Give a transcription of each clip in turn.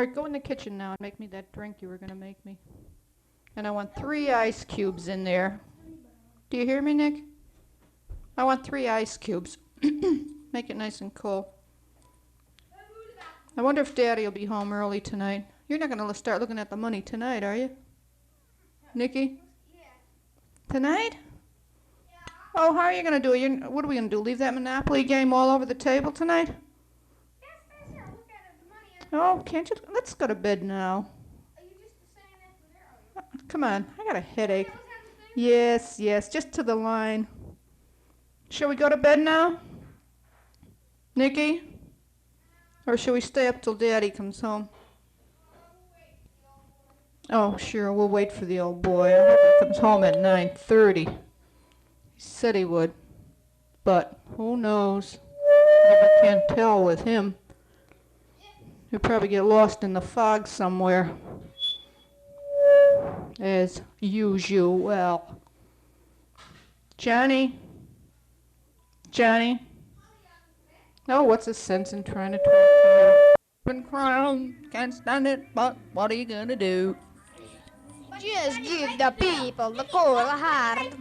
right, go in the kitchen now and make me that drink you were going to make me. And I want 3 ice cubes in there. Do you hear me, Nick? I want 3 ice cubes. Make it nice and cool. I wonder if Daddy will be home early tonight. You're not going to start looking at the money tonight, are you? Nikki? Tonight? Oh, how are you going to do it? What are we going to do? Leave that Monopoly game all over the table tonight? Oh, can't you? Let's go to bed now. Come on, I got a headache. Yes, just to the line. Shall we go to bed now? Nikki? Or shall we stay up till Daddy comes home? Oh, sure, we'll wait for the old boy. I hope he comes home at 9:30. He said he would, but who knows? Never can tell with him. He'll probably get lost in the fog somewhere, as usual. Johnny? Oh, what's the sense in trying to talk to you? Been crown, can't stand it, but what are you gonna do? Just give the people the cold hard.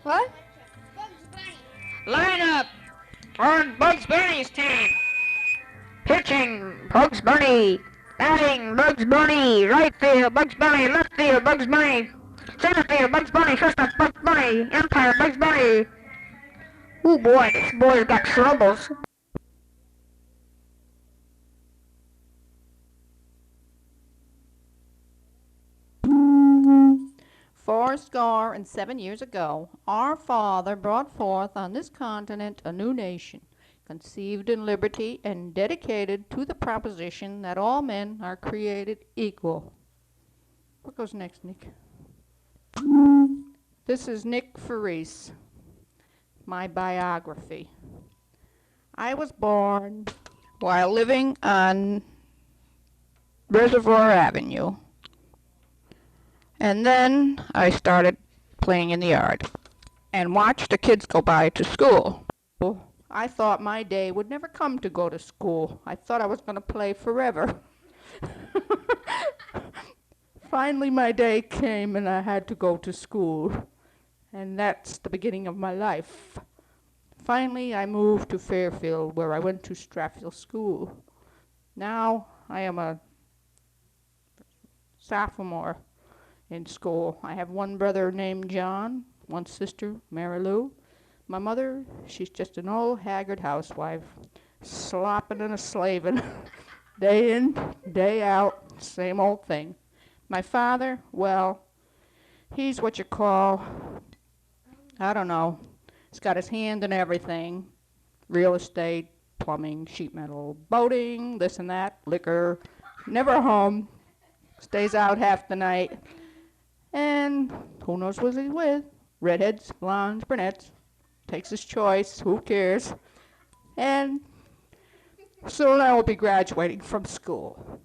What? Line up on Bugs Bunny's team. Pitching, Bugs Bunny. Batting, Bugs Bunny. Right field, Bugs Bunny. Left field, Bugs Bunny. Center field, Bugs Bunny. Shortstop, Bugs Bunny. Umpire, Bugs Bunny. Oh boy, this boy's got troubles. Fourscore and 7 years ago, our Father brought forth on this continent a new nation, conceived in liberty and dedicated to the proposition that all men are created equal. What goes next, Nick? This is Nick Faris, my biography. I was born while living on Reservoir Avenue. And then I started playing in the yard and watched the kids go by to school. I thought my day would never come to go to school. I thought I was going to play forever. Finally, my day came and I had to go to school. And that's the beginning of my life. Finally, I moved to Fairfield, where I went to Fairfield School. Now I am a sophomore in school. I have one brother named John, one sister, Mary Lou. My mother, she's just an old haggard housewife, slopping and a-slaving, day in, day out, same old thing. My father, well, he's what you call, I don't know, he's got his hand in everything, real estate, plumbing, sheet metal, boating, this and that, liquor, never home, stays out half the night. And who knows what he's with? Redheads, blondes, brunettes. Takes his choice. Who cares? And soon I will be graduating from school.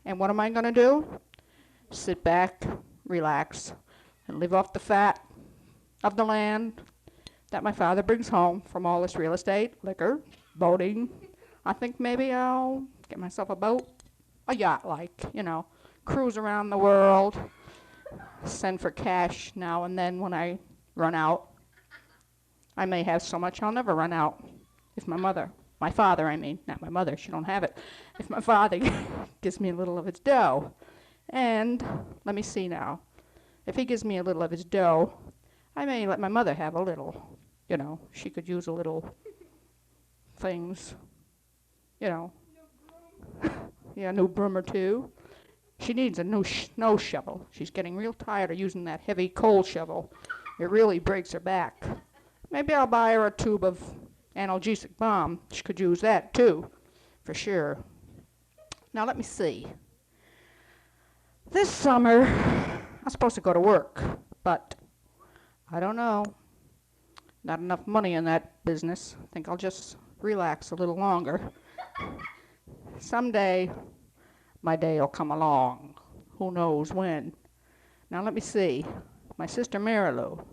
And what am I going to do? Sit back, relax, and live off the fat of the land that my father brings home from all this real estate, liquor, boating. I think maybe I'll get myself a boat, a yacht cruise around the world. Send for cash now and then when I run out. I may have so much I'll never run out. If my father, not my mother, she don't have it. If my father gives me a little of his dough. And let me see now. If he gives me a little of his dough, I may let my mother have a little. She could use a little things. Yeah, a new broom or two. She needs a new snow shovel. She's getting real tired of using that heavy coal shovel. It really breaks her back. Maybe I'll buy her a tube of analgesic balm. She could use that too, for sure. Now let me see. This summer, I'm supposed to go to work, but I don't know. Not enough money in that business. I think I'll just relax a little longer. Someday, my day will come along. Who knows when? Now let me see. My sister Marilou.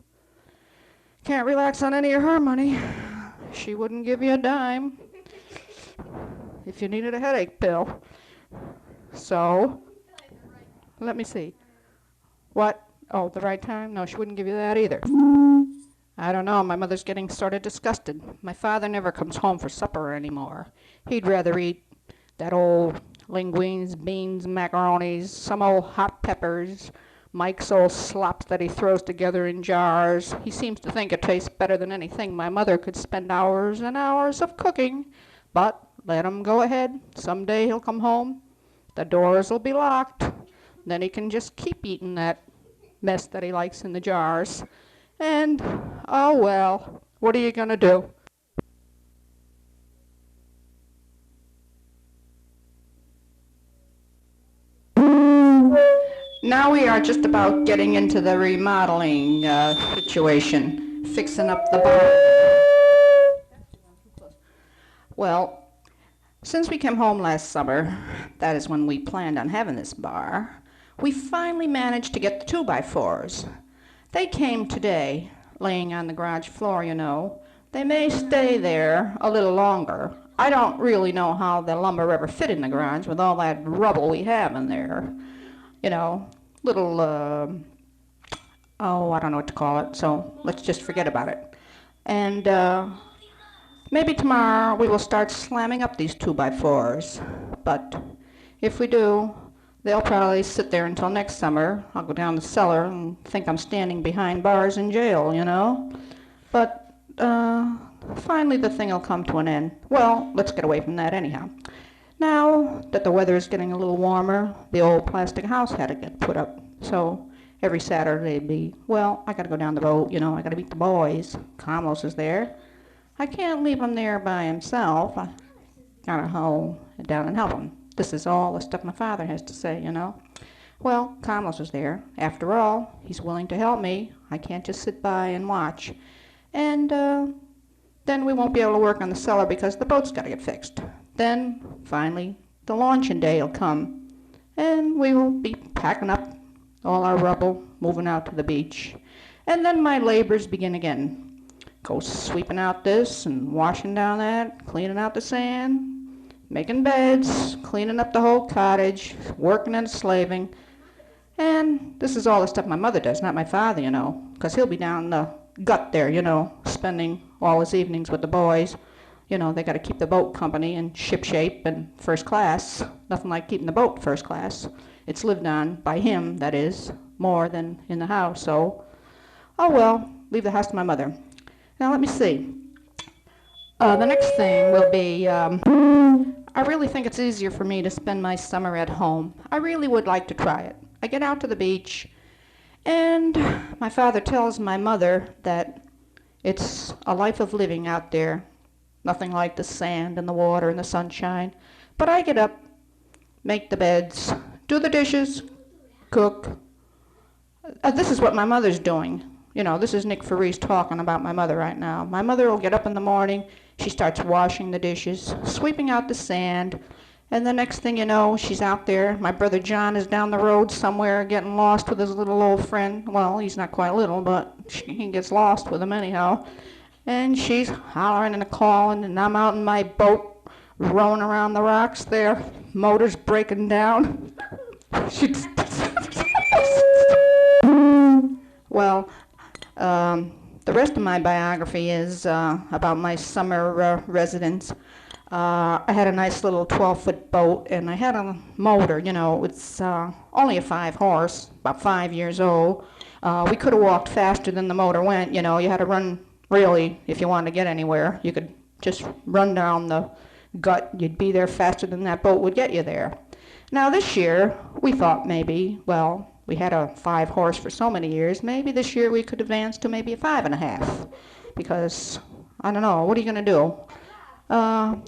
Can't relax on any of her money. She wouldn't give you a dime if you needed a headache pill. So, let me see. What? Oh, the right time? No, she wouldn't give you that either. I don't know. My mother's getting sort of disgusted. My father never comes home for supper anymore. He'd rather eat that old linguines, beans, macaronis, some old hot peppers, Mike's old slops that he throws together in jars. He seems to think it tastes better than anything my mother could spend hours and hours of cooking. But let him go ahead. Someday he'll come home. The doors will be locked. Then he can just keep eating that mess that he likes in the jars. And, oh well, what are you going to do? Now we are just about getting into the remodeling situation, fixing up the bar. Well, since we came home last summer, that is when we planned on having this bar, we finally managed to get the 2x4s. They came today, laying on the garage floor, you know. They may stay there a little longer. I don't really know how the lumber ever fit in the garage with all that rubble we have in there. You know, little, I don't know what to call it, so let's just forget about it. And maybe tomorrow we will start slamming up these 2x4s. But if we do, they'll probably sit there until next summer. I'll go down the cellar and think I'm standing behind bars in jail, you know. But finally the thing will come to an end. Well, let's get away from that anyhow. Now that the weather is getting a little warmer, the old plastic house had to get put up. So every Saturday I gotta go down the boat, you know, I gotta meet the boys. Carlos is there. I can't leave him there by himself. I gotta haul down and help him. This is all the stuff my father has to say, you know. Well, Carlos is there. After all, he's willing to help me. I can't just sit by and watch. And then we won't be able to work on the cellar because the boat's gotta get fixed. Then, finally, the launching day will come, and we will be packing up all our rubble, moving out to the beach. And then my labors begin again. Go sweeping out this and washing down that, cleaning out the sand, making beds, cleaning up the whole cottage, working and slaving. And this is all the stuff my mother does, not my father, you know, because he'll be down the gut there, you know, spending all his evenings with the boys. You know, they got to keep the boat company in shipshape and first class. Nothing like keeping the boat first class. It's lived on by him, that is, more than in the house. So, oh well, leave the house to my mother. Now let me see. The next thing will be, I really think it's easier for me to spend my summer at home. I really would like to try it. I get out to the beach, and my father tells my mother that it's a life of living out there. Nothing like the sand and the water and the sunshine. But I get up, make the beds, do the dishes, cook. This is what my mother's doing. You know, this is Nick Faris talking about my mother right now. My mother will get up in the morning, she starts washing the dishes, sweeping out the sand, and the next thing you know, she's out there. My brother John is down the road somewhere getting lost with his little old friend. Well, he's not quite little, but he gets lost with him anyhow. And she's hollering and calling, and I'm out in my boat, rowing around the rocks there. Motor's breaking down. Well, the rest of my biography is about my summer residence. I had a nice little 12-foot boat, and I had a motor, you know. It's only a 5-horse, about 5 years old. We could have walked faster than the motor went, you know. You had to run. Really, if you wanted to get anywhere, you could just run down the gut. You'd be there faster than that boat would get you there. Now this year, we thought maybe, well, we had a 5-horse for so many years, maybe this year we could advance to maybe a 5.5. Because, I don't know, what are you going to do?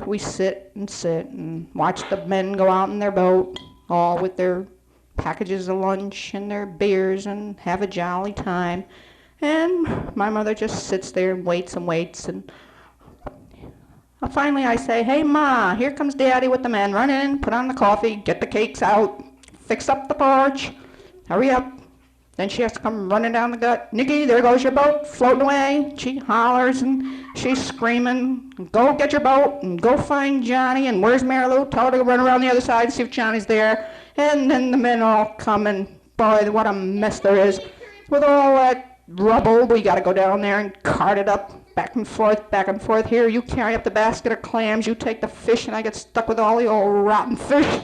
We sit and watch the men go out in their boat, all with their packages of lunch and their beers, and have a jolly time. And my mother just sits there and waits, and finally I say, "Hey Ma, here comes Daddy with the men. Run in, put on the coffee, get the cakes out, fix up the porch, hurry up." Then she has to come running down the gut. Nikki, there goes your boat, floating away. She hollers and she's screaming, go get your boat and go find Johnny. And where's Mary Lou? Tell her to run around the other side and see if Johnny's there. And then the men all come and boy, what a mess there is. With all that rubble, we got to go down there and cart it up. Back and forth, back and forth. Here, you carry up the basket of clams, you take the fish, and I get stuck with all the old rotten fish.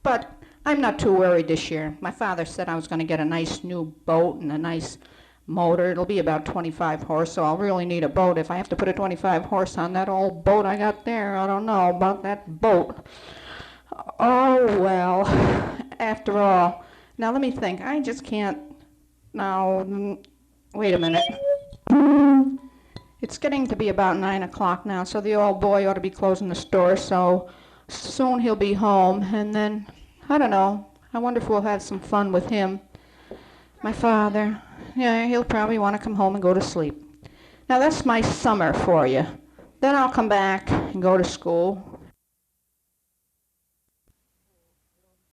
But I'm not too worried this year. My father said I was going to get a nice new boat and a nice motor. It'll be about 25 horse, so I'll really need a boat. If I have to put a 25 horse on that old boat I got there, I don't know about that boat. Oh, well, after all. Now, let me think. I just can't... Now, wait a minute. It's getting to be about 9 o'clock now, so the old boy ought to be closing the store, so soon he'll be home. And then, I don't know. I wonder if we'll have some fun with him. My father. Yeah, he'll probably want to come home and go to sleep. Now, that's my summer for you. Then I'll come back and go to school.